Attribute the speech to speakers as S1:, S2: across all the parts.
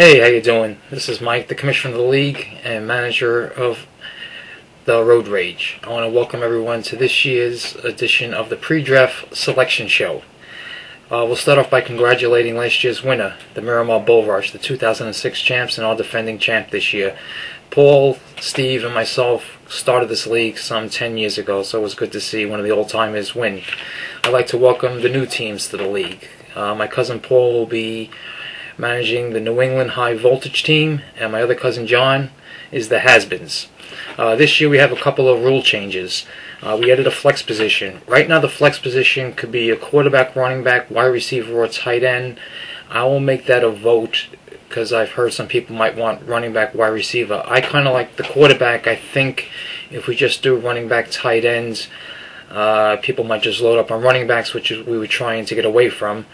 S1: Hey, how you doing? This is Mike, the commissioner of the league and manager of the Road Rage. I want to welcome everyone to this year's edition of the pre-draft selection show. We'll start off by congratulating last year's winner, the Miramar Bull Rush, the 2006 champs and our defending champ this year. Paul, Steve, and myself started this league some 10 years ago, so it was good to see one of the old-timers win. I'd like to welcome the new teams to the league. My cousin Paul will be managing the New England High Voltage team, and my other cousin John is the Has-Beens. This year we have a couple of rule changes. We added a flex position. Right now the flex position could be a quarterback, running back, wide receiver, or tight end. I will make that a vote because I've heard some people might want running back, wide receiver. I kind of like the quarterback. I think if we just do running back, tight ends, people might just load up on running backs, which we were trying to get away from.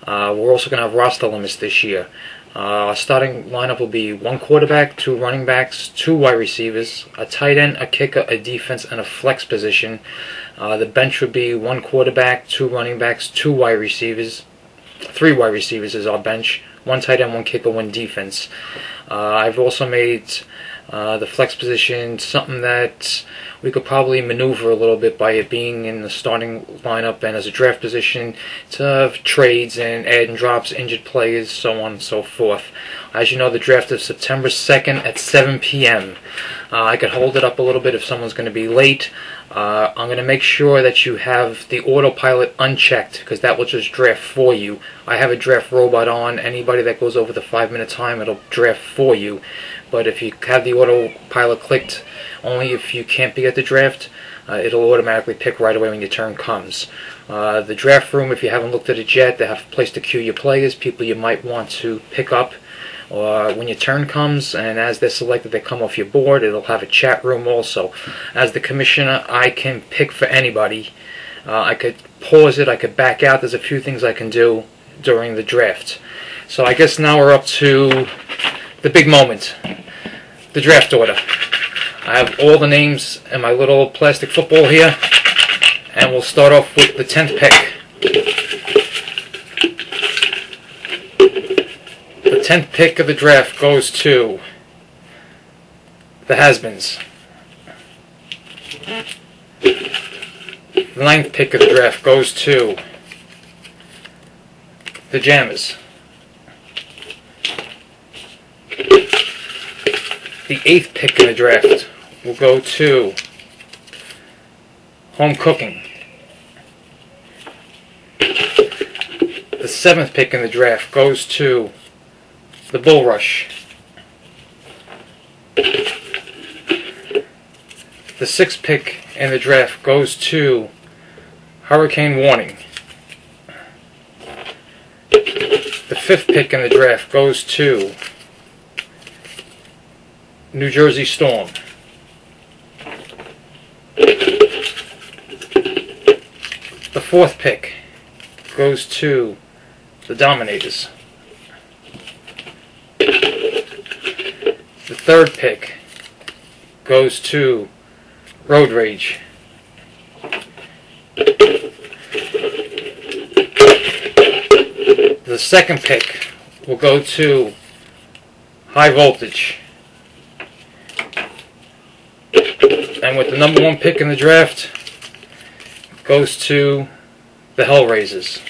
S1: We're also going to have roster limits this year. Our starting lineup will be one quarterback, two running backs, two wide receivers, a tight end, a kicker, a defense, and a flex position. The bench would be one quarterback, two running backs, two wide receivers. Three wide receivers is our bench. One tight end, one kicker, one defense. I've also made the flex position something that we could probably maneuver a little bit by it being in the starting lineup and as a draft position to have trades and add and drops, injured players, so on and so forth. As you know, the draft is September 2nd at 7 p.m. I could hold it up a little bit if someone's going to be late. I'm going to make sure that you have the autopilot unchecked because that will just draft for you. I have a draft robot on. Anybody that goes over the 5-minute time, it'll draft for you. But if you have the autopilot clicked, only if you can't be at the draft, it'll automatically pick right away when your turn comes. The draft room, if you haven't looked at it yet, they have a place to queue your players, people you might want to pick up. When your turn comes, and as they're selected, they come off your board. It'll have a chat room also. As the commissioner, I can pick for anybody. I could pause it, I could back out. There's a few things I can do during the draft. So I guess now we're up to the big moment, the draft order. I have all the names in my little plastic football here, and we'll start off with the 10th pick. The 10th pick of the draft goes to the Has-Beens. The 9th pick of the draft goes to the Jammers. The 8th pick in the draft will go to Home Cooking. The 7th pick in the draft goes to the Bull Rush. The 6th pick in the draft goes to Hurricane Warning. The 5th pick in the draft goes to New Jersey Storm. The 4th pick goes to the Dominators. The 3rd pick goes to Road Rage. The 2nd pick will go to High Voltage. And with the number 1 pick in the draft goes to the Hellraisers.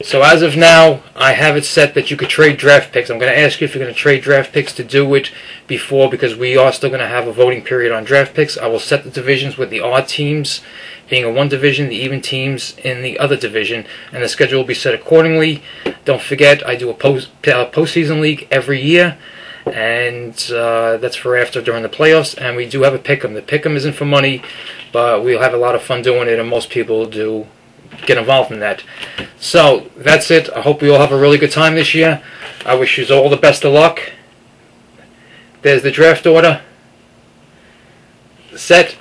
S1: So as of now, I have it set that you could trade draft picks. I'm going to ask you if you're going to trade draft picks to do it before, because we are still going to have a voting period on draft picks. I will set the divisions with the odd teams being in one division, the even teams in the other division, and the schedule will be set accordingly. Don't forget, I do a postseason league every year, and that's for after during the playoffs, and we do have a pick'em. The pick'em isn't for money, but we'll have a lot of fun doing it, and most people do get involved in that. So that's it. I hope we all have a really good time this year. I wish you all the best of luck. There's the draft order set.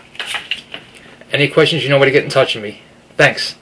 S1: Any questions, you know where to get in touch with me. Thanks.